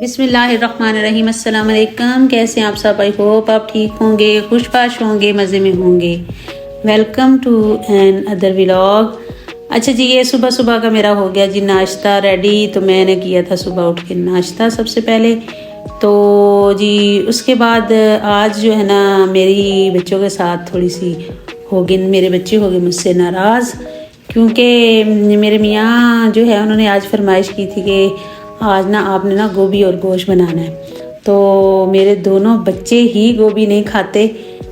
बिस्मिल्लाहिर्रहमानिर्रहीम। अस्सलाम वालेकुम। कैसे हैं आप सब? आई होप आप ठीक होंगे, खुशबाश होंगे, मज़े में होंगे। Welcome to another vlog. अच्छा जी, ये सुबह सुबह का मेरा हो गया जी नाश्ता रेडी। तो मैंने किया था सुबह उठ के नाश्ता सबसे पहले। तो जी उसके बाद आज जो है ना मेरी बच्चों के साथ थोड़ी सी हो गई, मेरे बच्चे हो गए मुझसे नाराज़, क्योंकि मेरे मियाँ जो है उन्होंने आज फरमाइश की थी कि आज ना आपने ना गोभी और गोश्त बनाना है। तो मेरे दोनों बच्चे ही गोभी नहीं खाते,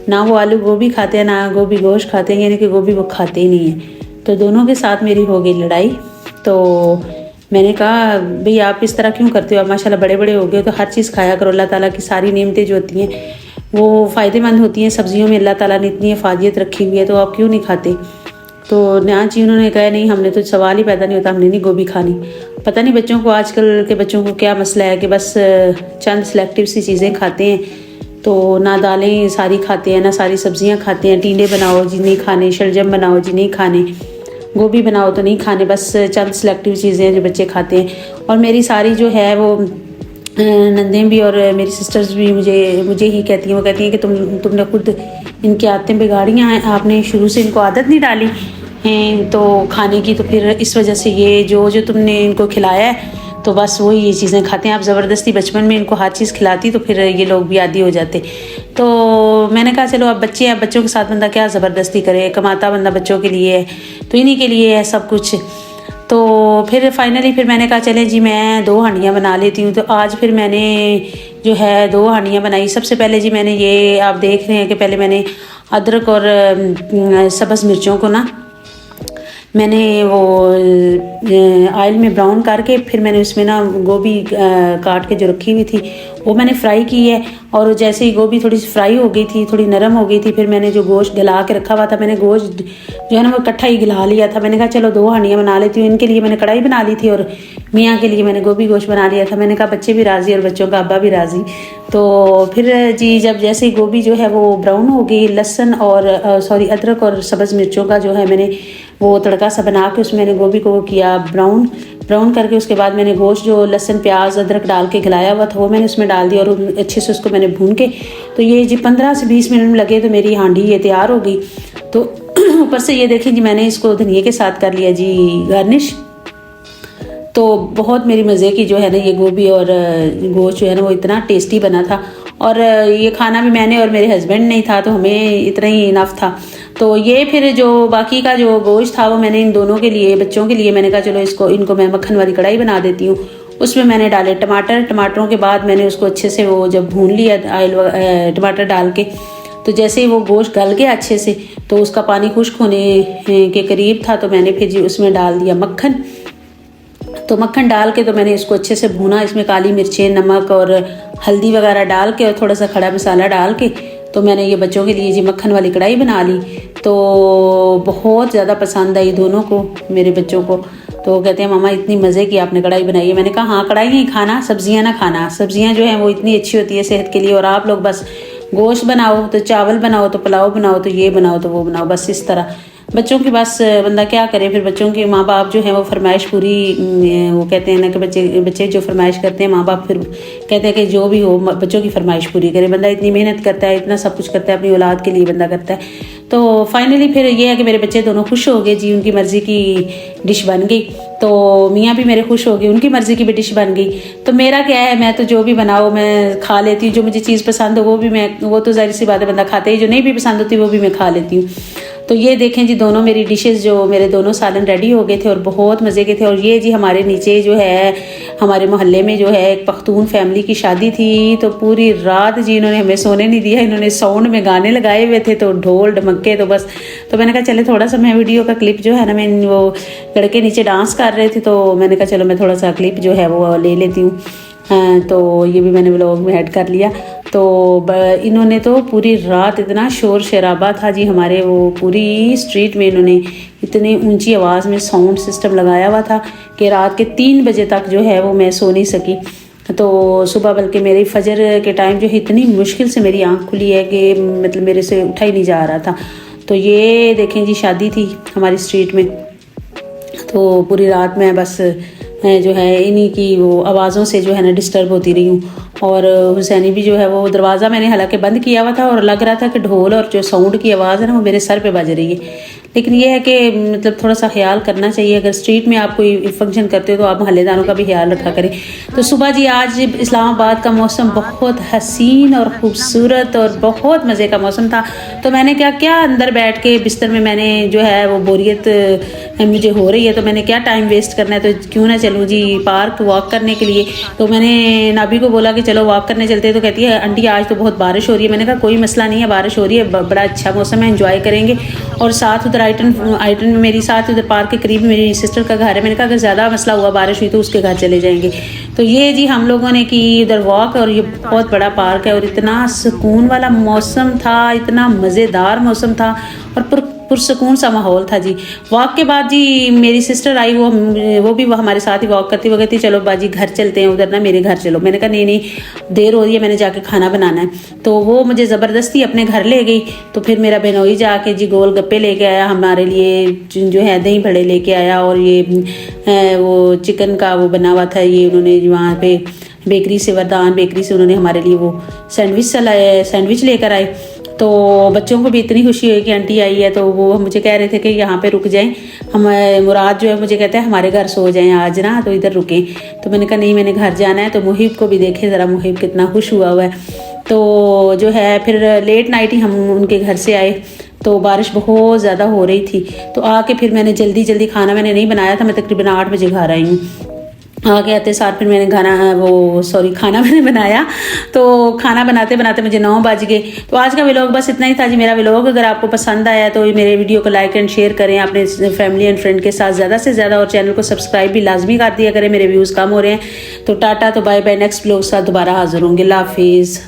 ना वो आलू गोभी खाते हैं ना गोभी गोश्त खाते हैं, यानी कि गोभी वो खाते ही नहीं हैं। तो दोनों के साथ मेरी हो गई लड़ाई। तो मैंने कहा भाई आप इस तरह क्यों करते हो, आप माशाल्लाह बड़े बड़े हो गए, तो हर चीज़ खाया करो। अल्लाह ताला की सारी नेमतें जो होती हैं वो फ़ायदेमंद होती हैं, सब्जियों में अल्लाह ताला ने इतनी अफादियत रखी हुई है, तो आप क्यों नहीं खाते। तो ना जी उन्होंने कहा नहीं, हमने तो सवाल ही पैदा नहीं होता, हमने नहीं गोभी खानी। पता नहीं बच्चों को, आजकल के बच्चों को क्या मसला है कि बस चंद सेलेक्टिव सी चीज़ें खाते हैं। तो ना दालें सारी खाते हैं, ना सारी सब्जियां खाते हैं। टींडे बनाओ जी नहीं खाने, शलजम बनाओ जी नहीं खाने, गोभी बनाओ तो नहीं खाने, बस चंद सेलेक्टिव चीज़ें हैं जो बच्चे खाते हैं। और मेरी सारी जो है वो नंदें भी और मेरी सिस्टर्स भी मुझे ही कहती हैं, वो कहती हैं कि तुमने खुद इनकी आदतें बिगाड़ियाँ हैं, आपने शुरू से इनको आदत नहीं डाली हैं तो खाने की, तो फिर इस वजह से ये जो तुमने इनको खिलाया है तो बस वही ये चीज़ें खाते हैं। आप ज़बरदस्ती बचपन में इनको हर चीज़ खिलाती तो फिर ये लोग भी आदी हो जाते। तो मैंने कहा चलो अब बच्चे हैं, बच्चों के साथ बंदा क्या ज़बरदस्ती करे, कमाता बंदा बच्चों के लिए है, तो इन्हीं के लिए है सब कुछ। तो फिर फाइनली फिर मैंने कहा चले जी मैं 2 हांडियाँ बना लेती हूँ। तो आज फिर मैंने जो है 2 हांडियाँ बनाई। सबसे पहले जी मैंने ये आप देख रहे हैं कि पहले मैंने अदरक और सब्ज़ मिर्चों को ना मैंने वो ऑयल में ब्राउन करके फिर मैंने उसमें ना गोभी काट के जो रखी हुई थी वो मैंने फ्राई की है। और जैसे ही गोभी थोड़ी सी फ्राई हो गई थी, थोड़ी नरम हो गई थी, फिर मैंने जो गोश्त गला के रखा हुआ था, मैंने गोश्त जो है ना वो इकट्ठा ही गला लिया था। मैंने कहा चलो 2 हांडियाँ बना लेती हूँ। इनके लिए मैंने कढ़ाई बना ली थी और मियाँ के लिए मैंने गोभी गोश्त बना लिया था। मैंने कहा बच्चे भी राज़ी और बच्चों का अब्बा भी राज़ी। तो फिर जी जब जैसे ही गोभी जो है वो ब्राउन हो गई, लहसुन और अदरक और सब्ज़ मिर्चों का जो है मैंने वो तड़का सा बना के उसमें मैंने गोभी को किया ब्राउन करके, उसके बाद मैंने गोश्त जो लहसुन प्याज अदरक डाल के गलाया हुआ था वो मैंने उसमें डाल दिया और अच्छे से उसको मैंने भून के, तो ये जी 15 से 20 मिनट लगे तो मेरी हांडी ये तैयार हो गई। तो ऊपर से ये देखिए जी मैंने इसको धनिए के साथ कर लिया जी गार्निश। तो बहुत मेरी मज़े की जो है ना ये गोभी और गोश्त जो है ना वो इतना टेस्टी बना था। और ये खाना भी मैंने और मेरे हस्बैंड नहीं था, तो हमें इतना ही इनफ था। तो ये फिर जो बाकी का जो गोश्त था वो मैंने इन दोनों के लिए, बच्चों के लिए मैंने कहा चलो इनको मैं मक्खन वाली कढ़ाई बना देती हूँ। उसमें मैंने डाले टमाटरों के बाद मैंने उसको अच्छे से वो जब भून लिया ऑयल टमाटर डाल के, तो जैसे ही वो गोश्त गल गया अच्छे से तो उसका पानी खुश्क होने के करीब था, तो मैंने फिर जी उसमें डाल दिया मक्खन। तो मक्खन डाल के तो मैंने इसको अच्छे से भूना, इसमें काली मिर्चें नमक और हल्दी वगैरह डाल के और थोड़ा सा खड़ा मसाला डाल के, तो मैंने ये बच्चों के लिए जी मक्खन वाली कढ़ाई बना ली। तो बहुत ज़्यादा पसंद आई दोनों को, मेरे बच्चों को। तो कहते हैं मामा इतनी मज़े की आपने कढ़ाई बनाई है। मैंने कहा हाँ कढ़ाई नहीं खाना, सब्जियां ना खाना, सब्जियां जो हैं वो इतनी अच्छी होती है सेहत के लिए। और आप लोग बस गोश्त बनाओ तो चावल बनाओ तो पुलाव बनाओ तो ये बनाओ तो वो बनाओ, बस इस तरह बच्चों की बस बंदा क्या करे। फिर बच्चों के माँ बाप जो है वो फरमाइश पूरी, वो कहते हैं ना कि बच्चे जो फरमाइश करते हैं माँ बाप फिर कहते हैं कि जो भी हो बच्चों की फरमाइश पूरी करे। बंदा इतनी मेहनत करता है, इतना सब कुछ करता है अपनी औलाद के लिए बंदा करता है। तो फाइनली फिर ये है कि मेरे बच्चे दोनों खुश हो गए जी, उनकी मर्ज़ी की डिश बन गई। तो मियाँ भी मेरे खुश हो गए, उनकी मर्ज़ी की भी डिश बन गई। तो मेरा क्या है, मैं तो जो भी बनाओ मैं खा लेती हूँ। जो मुझे चीज़ पसंद हो वो तो ज़ाहिर सी बात है बंदा खाता ही, जो नहीं भी पसंद होती वो भी मैं खा लेती हूँ। तो ये देखें जी दोनों मेरी डिशेस जो मेरे दोनों सालन रेडी हो गए थे और बहुत मज़े के थे। और ये जी हमारे नीचे जो है हमारे मोहल्ले में जो है एक पख्तून फैमिली की शादी थी, तो पूरी रात जी इन्होंने हमें सोने नहीं दिया। इन्होंने साउंड में गाने लगाए हुए थे, तो ढोल ढमक्के, तो बस। तो मैंने कहा चले थोड़ा सा मैं वीडियो का क्लिप जो है ना, मैं वो लड़के नीचे डांस कर रहे थे, तो मैंने कहा चलो मैं थोड़ा सा क्लिप जो है वो ले लेती हूँ। तो ये भी मैंने व्लॉग में ऐड कर लिया। तो इन्होंने तो पूरी रात इतना शोर शराबा था जी हमारे वो पूरी स्ट्रीट में, इन्होंने इतनी ऊंची आवाज़ में साउंड सिस्टम लगाया हुआ था कि रात के 3 बजे तक जो है वो मैं सो नहीं सकी। तो सुबह बल्कि मेरी फजर के टाइम जो है इतनी मुश्किल से मेरी आँख खुली है कि मतलब मेरे से उठा ही नहीं जा रहा था। तो ये देखें जी शादी थी हमारी स्ट्रीट में। तो पूरी रात में बस जो है इन्हीं की वो आवाज़ों से जो है ना डिस्टर्ब होती रही हूँ। और हुसैनी भी जो है वो दरवाज़ा मैंने हालांकि बंद किया हुआ था और लग रहा था कि ढोल और जो साउंड की आवाज़ है ना वो मेरे सर पे बज रही है। लेकिन ये है कि मतलब थोड़ा सा ख्याल करना चाहिए, अगर स्ट्रीट में आप कोई फंक्शन करते हो तो आप मोहल्लेदारों का भी ख्याल रखा करें। तो सुबह जी आज इस्लामाबाद का मौसम बहुत हसीन और ख़ूबसूरत और बहुत मज़े का मौसम था। तो मैंने क्या किया, अंदर बैठ के बिस्तर में मैंने जो है वो बोरियत मुझे हो रही है तो मैंने क्या टाइम वेस्ट करना है, तो क्यों ना चलूँ जी पार्क वॉक करने के लिए। तो मैंने नाबी को बोला कि चलो वॉक करने चलते हैं। तो कहती है आंटी आज तो बहुत बारिश हो रही है। मैंने कहा कोई मसला नहीं है, बारिश हो रही है, बड़ा अच्छा मौसम है, एंजॉय करेंगे। और साथ उधर आइटन में मेरी साथ उधर पार्क के करीब मेरी सिस्टर का घर है। मैंने कहा अगर ज़्यादा मसला हुआ बारिश हुई तो उसके घर चले जाएंगे। तो ये जी हम लोगों ने की उधर वॉक, और ये बहुत बड़ा पार्क है और इतना सुकून वाला मौसम था, इतना मज़ेदार मौसम था और पुरसकून सा माहौल था जी। वॉक के बाद जी मेरी सिस्टर आई, वो भी हमारे साथ ही वॉक करती, वो कहती चलो बाजी घर चलते हैं, उधर ना मेरे घर चलो। मैंने कहा नहीं देर हो रही है, मैंने जाके खाना बनाना है। तो वो मुझे ज़बरदस्ती अपने घर ले गई। तो फिर मेरा बहनोई जाके जी गोल गप्पे लेके आया हमारे लिए, जो है दही बड़े लेके आया, और ये वो चिकन का वो बना हुआ था, ये उन्होंने वहाँ पे बेकरी से, वरदान बेकरी से उन्होंने हमारे लिए वो सैंडविच लेकर आए। तो बच्चों को भी इतनी खुशी हुई कि आंटी आई है। तो वो मुझे कह रहे थे कि यहाँ पे रुक जाएं, हम मुराद जो है मुझे कहता है हमारे घर सो जाएं आज ना, तो इधर रुकें। तो मैंने कहा नहीं मैंने घर जाना है। तो मुहिब को भी देखे ज़रा, मुहिब कितना खुश हुआ है। तो जो है फिर लेट नाइट ही हम उनके घर से आए। तो बारिश बहुत ज़्यादा हो रही थी। तो आके फिर मैंने जल्दी खाना मैंने नहीं बनाया था, मैं तकरीबन 8 बजे घर आई हूँ। आगे आते साथ फिर मैंने खाना मैंने बनाया। तो खाना बनाते बनाते मुझे 9 बज गए। तो आज का व्लॉग बस इतना ही था जी। मेरा व्लॉग अगर आपको पसंद आया तो मेरे वीडियो को लाइक एंड शेयर करें अपने फैमिली एंड फ्रेंड के साथ ज़्यादा से ज़्यादा, और चैनल को सब्सक्राइब भी लाजमी कर दिया करें। मेरे व्यूज़ कम हो रहे हैं। तो टाटा, तो बाय बाय, नेक्स्ट व्लॉग साथ दोबारा हाजिर होंगे। अल्लाह हाफिज़।